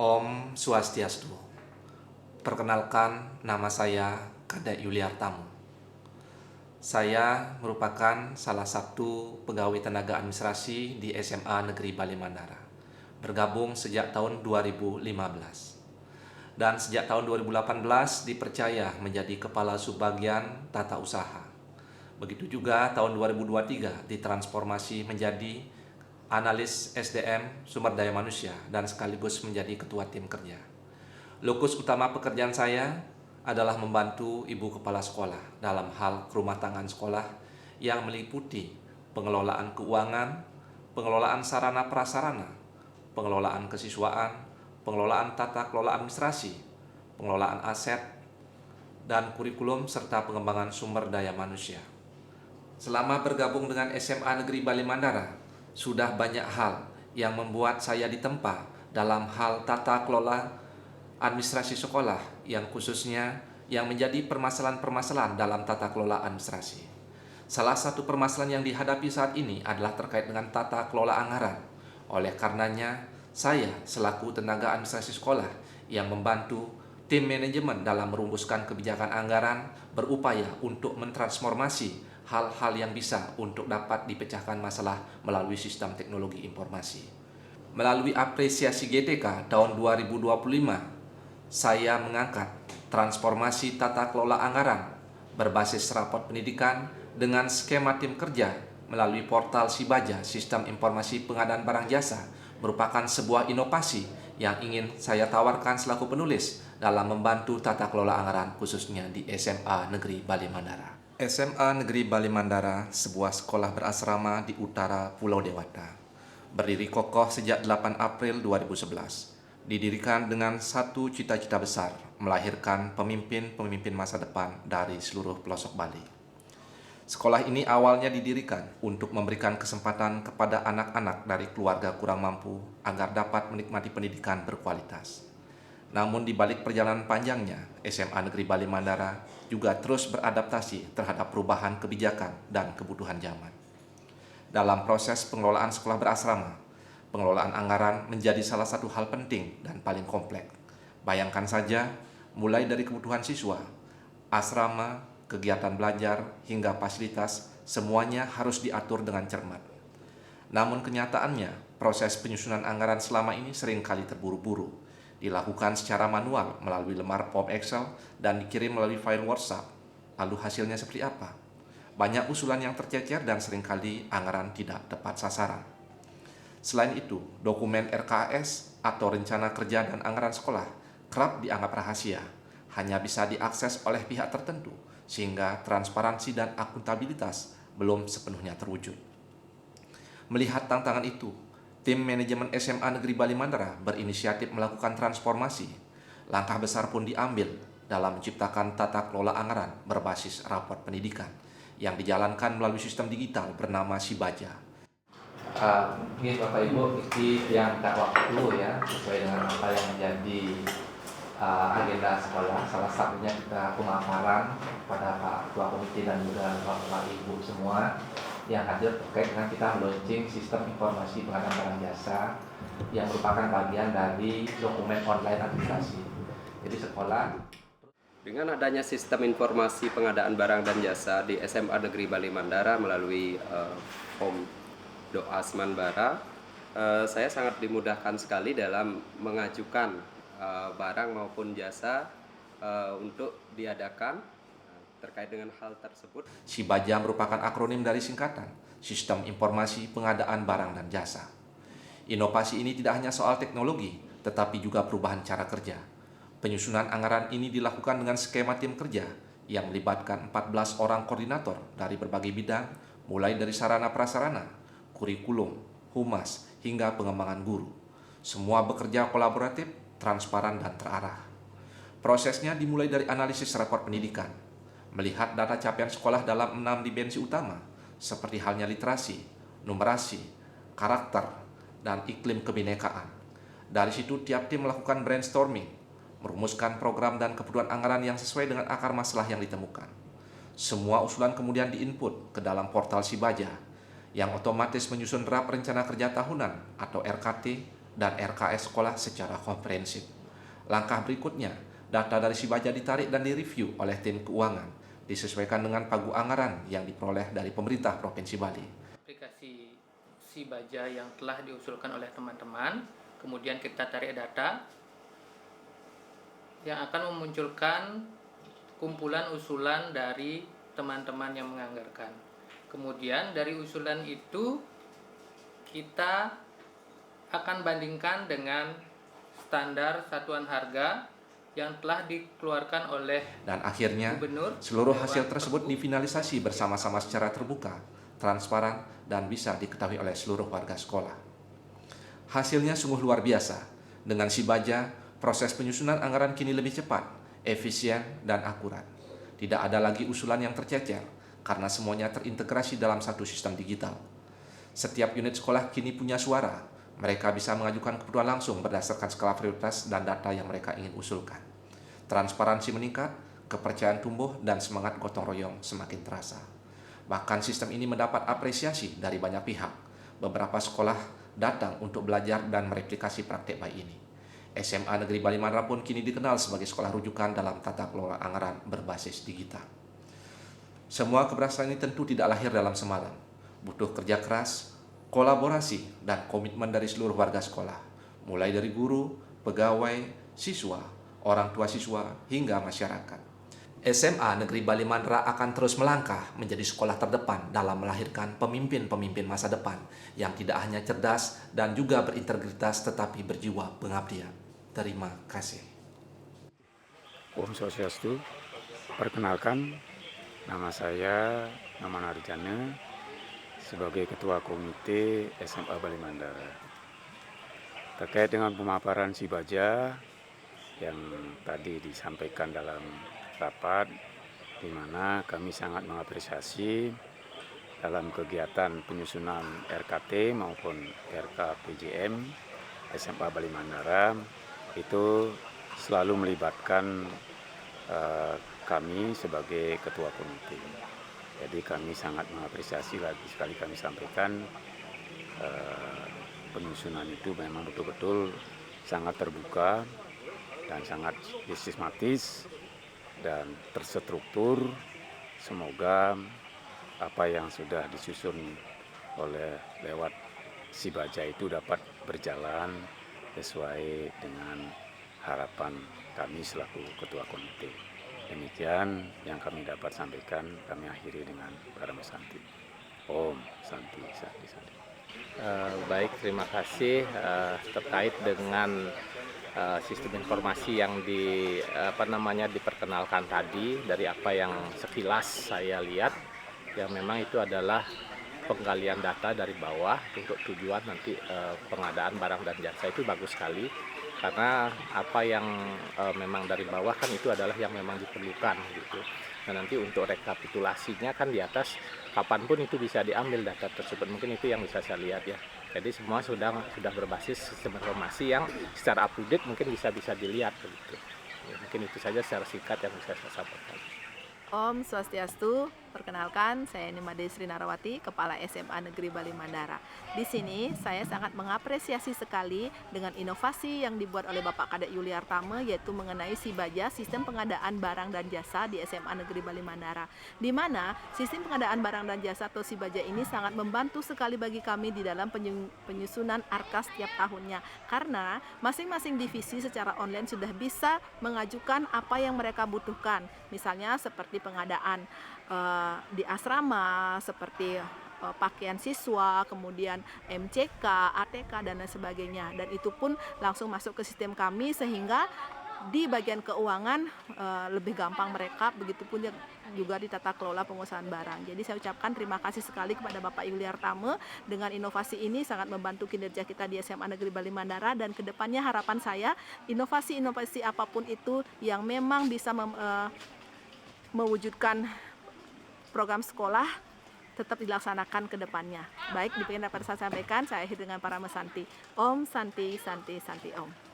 Om Swastiastu. Perkenalkan, nama saya Kadek Yuliartamu. Saya merupakan salah satu pegawai tenaga administrasi di SMA Negeri Bali Mandara. Bergabung sejak tahun 2015. Dan sejak tahun 2018 dipercaya menjadi Kepala Subbagian Tata Usaha. Begitu juga tahun 2023 ditransformasi menjadi Analis SDM Sumber Daya Manusia dan sekaligus menjadi Ketua Tim Kerja. Lokus utama pekerjaan saya adalah membantu Ibu Kepala Sekolah dalam hal rumah tangga sekolah yang meliputi pengelolaan keuangan, pengelolaan sarana prasarana, pengelolaan kesiswaan, pengelolaan tata kelola administrasi, pengelolaan aset, dan kurikulum serta pengembangan sumber daya manusia. Selama bergabung dengan SMA Negeri Bali Mandara, sudah banyak hal yang membuat saya ditempa dalam hal tata kelola administrasi sekolah yang khususnya yang menjadi permasalahan-permasalahan dalam tata kelola administrasi. Salah satu permasalahan yang dihadapi saat ini adalah terkait dengan tata kelola anggaran. Oleh karenanya, saya selaku tenaga administrasi sekolah yang membantu tim manajemen dalam merumuskan kebijakan anggaran berupaya untuk mentransformasi hal-hal yang bisa untuk dapat dipecahkan masalah melalui sistem teknologi informasi. Melalui apresiasi GTK tahun 2025, saya mengangkat transformasi tata kelola anggaran berbasis rapot pendidikan dengan skema tim kerja melalui portal Sibaja, Sistem Informasi Pengadaan Barang Jasa, merupakan sebuah inovasi yang ingin saya tawarkan selaku penulis dalam membantu tata kelola anggaran khususnya di SMA Negeri Bali Mandara. SMA Negeri Bali Mandara, sebuah sekolah berasrama di utara Pulau Dewata. Berdiri kokoh sejak 8 April 2011. Didirikan dengan satu cita-cita besar, melahirkan pemimpin-pemimpin masa depan dari seluruh pelosok Bali. Sekolah ini awalnya didirikan untuk memberikan kesempatan kepada anak-anak dari keluarga kurang mampu agar dapat menikmati pendidikan berkualitas. Namun di balik perjalanan panjangnya, SMA Negeri Bali Mandara juga terus beradaptasi terhadap perubahan kebijakan dan kebutuhan zaman. Dalam proses pengelolaan sekolah berasrama, pengelolaan anggaran menjadi salah satu hal penting dan paling kompleks. Bayangkan saja, mulai dari kebutuhan siswa, asrama, kegiatan belajar, hingga fasilitas, semuanya harus diatur dengan cermat. Namun kenyataannya, proses penyusunan anggaran selama ini seringkali terburu-buru, dilakukan secara manual melalui lembar form Excel dan dikirim melalui file WhatsApp. Lalu hasilnya seperti apa? Banyak usulan yang tercecer dan seringkali anggaran tidak tepat sasaran. Selain itu, dokumen RKS atau Rencana Kerja dan Anggaran Sekolah kerap dianggap rahasia, hanya bisa diakses oleh pihak tertentu, sehingga transparansi dan akuntabilitas belum sepenuhnya terwujud. Melihat tantangan itu, tim manajemen SMA Negeri Bali Mandara berinisiatif melakukan transformasi. Langkah besar pun diambil dalam menciptakan tata kelola anggaran berbasis rapor pendidikan yang dijalankan melalui sistem digital bernama Sibaja. Mungkin Bapak Ibu ini yang tak waktu ya sesuai dengan apa yang menjadi agenda sekolah. Salah satunya kita pemaparan kepada Pak Ketua Komite dan juga Bapak Ibu semua yang hadir terkait dengan kita launching sistem informasi pengadaan barang jasa yang merupakan bagian dari dokumen online administrasi. Jadi sekolah dengan adanya sistem informasi pengadaan barang dan jasa di SMA Negeri Bali Mandara melalui form Doa Semanbara, saya sangat dimudahkan sekali dalam mengajukan barang maupun jasa untuk diadakan terkait dengan hal tersebut. Sibaja merupakan akronim dari singkatan Sistem Informasi Pengadaan Barang dan Jasa. Inovasi ini tidak hanya soal teknologi, tetapi juga perubahan cara kerja. Penyusunan anggaran ini dilakukan dengan skema tim kerja yang melibatkan 14 orang koordinator dari berbagai bidang, mulai dari sarana prasarana, kurikulum, humas, hingga pengembangan guru. Semua bekerja kolaboratif, transparan, dan terarah. Prosesnya dimulai dari analisis rapor pendidikan, melihat data capaian sekolah dalam 6 dimensi utama, seperti halnya literasi, numerasi, karakter, dan iklim kebinekaan. Dari situ tiap tim melakukan brainstorming, merumuskan program dan kebutuhan anggaran yang sesuai dengan akar masalah yang ditemukan. Semua usulan kemudian diinput ke dalam portal Sibaja, yang otomatis menyusun draft rencana kerja tahunan atau RKT dan RKS sekolah secara komprehensif. Langkah berikutnya, data dari Sibaja ditarik dan direview oleh tim keuangan, disesuaikan dengan pagu anggaran yang diperoleh dari pemerintah Provinsi Bali. Aplikasi Sibaja yang telah diusulkan oleh teman-teman, kemudian kita tarik data yang akan memunculkan kumpulan usulan dari teman-teman yang menganggarkan. Kemudian dari usulan itu kita akan bandingkan dengan standar satuan harga yang telah dikeluarkan oleh Dan akhirnya, Gubernur, seluruh Dewan hasil tersebut Perhub, difinalisasi bersama-sama secara terbuka, transparan, dan bisa diketahui oleh seluruh warga sekolah. Hasilnya sungguh luar biasa. Dengan Sibaja, proses penyusunan anggaran kini lebih cepat, efisien, dan akurat. Tidak ada lagi usulan yang tercecer, karena semuanya terintegrasi dalam satu sistem digital. Setiap unit sekolah kini punya suara. Mereka bisa mengajukan kebutuhan langsung berdasarkan skala prioritas dan data yang mereka ingin usulkan. Transparansi meningkat, kepercayaan tumbuh, dan semangat gotong royong semakin terasa. Bahkan sistem ini mendapat apresiasi dari banyak pihak. Beberapa sekolah datang untuk belajar dan mereplikasi praktek baik ini. SMA Negeri Bali Mandara pun kini dikenal sebagai sekolah rujukan dalam tata kelola anggaran berbasis digital. Semua keberhasilan ini tentu tidak lahir dalam semalam. Butuh kerja keras, kolaborasi, dan komitmen dari seluruh warga sekolah, mulai dari guru, pegawai, siswa, orang tua siswa, hingga masyarakat. SMA Negeri Bali Mandara akan terus melangkah menjadi sekolah terdepan dalam melahirkan pemimpin-pemimpin masa depan yang tidak hanya cerdas dan juga berintegritas tetapi berjiwa pengabdian. Terima kasih. Om Swastiastu. Perkenalkan, nama saya Maman Arjana sebagai Ketua Komite SMA Bali Mandara. Terkait dengan pemaparan Sibaja yang tadi disampaikan dalam rapat, di mana kami sangat mengapresiasi dalam kegiatan penyusunan RKT maupun RKPJM SMA Bali Mandara itu selalu melibatkan kami sebagai ketua komite. Jadi kami sangat mengapresiasi, lagi sekali kami sampaikan penyusunan itu memang betul-betul sangat terbuka dan sangat sistematis dan terstruktur. Semoga apa yang sudah disusun oleh lewat Sibaja itu dapat berjalan sesuai dengan harapan kami selaku ketua komite. Demikian yang kami dapat sampaikan, kami akhiri dengan Para Santi. Om Santi, Santi, Santi. Baik, terima kasih terkait dengan sistem informasi yang diperkenalkan tadi. Dari apa yang sekilas saya lihat, ya memang itu adalah penggalian data dari bawah untuk tujuan nanti pengadaan barang dan jasa. Itu bagus sekali, karena apa yang memang dari bawah kan itu adalah yang memang diperlukan gitu. Nah, nanti untuk rekapitulasinya kan di atas, kapanpun itu bisa diambil data tersebut. Mungkin itu yang bisa saya lihat ya. Jadi semua sudah berbasis sistem informasi yang secara up to date mungkin bisa dilihat begitu. Ya, mungkin itu saja secara singkat yang bisa saya sampaikan. Om Swastiastu, perkenalkan saya Nima Desri Narawati, Kepala SMA Negeri Bali Mandara. Di sini saya sangat mengapresiasi sekali dengan inovasi yang dibuat oleh Bapak Kadek Yuliartame, yaitu mengenai Sibaja, sistem pengadaan barang dan jasa di SMA Negeri Bali Mandara. Di mana sistem pengadaan barang dan jasa atau Sibaja ini sangat membantu sekali bagi kami di dalam penyusunan ARKA setiap tahunnya. Karena masing-masing divisi secara online sudah bisa mengajukan apa yang mereka butuhkan. Misalnya seperti pengadaan di asrama, seperti pakaian siswa, kemudian MCK, ATK, dan lain sebagainya. Dan itu pun langsung masuk ke sistem kami, sehingga di bagian keuangan lebih gampang mereka, begitupun juga di tata kelola pengusahaan barang. Jadi saya ucapkan terima kasih sekali kepada Bapak Yuliartame. Dengan inovasi ini sangat membantu kinerja kita di SMA Negeri Bali Mandara, dan kedepannya harapan saya inovasi-inovasi apapun itu yang memang bisa mewujudkan program sekolah tetap dilaksanakan ke depannya. Baik, demikian dapat saya sampaikan. Saya akhiri dengan Para Santi. Om Santi, Santi, Santi Om.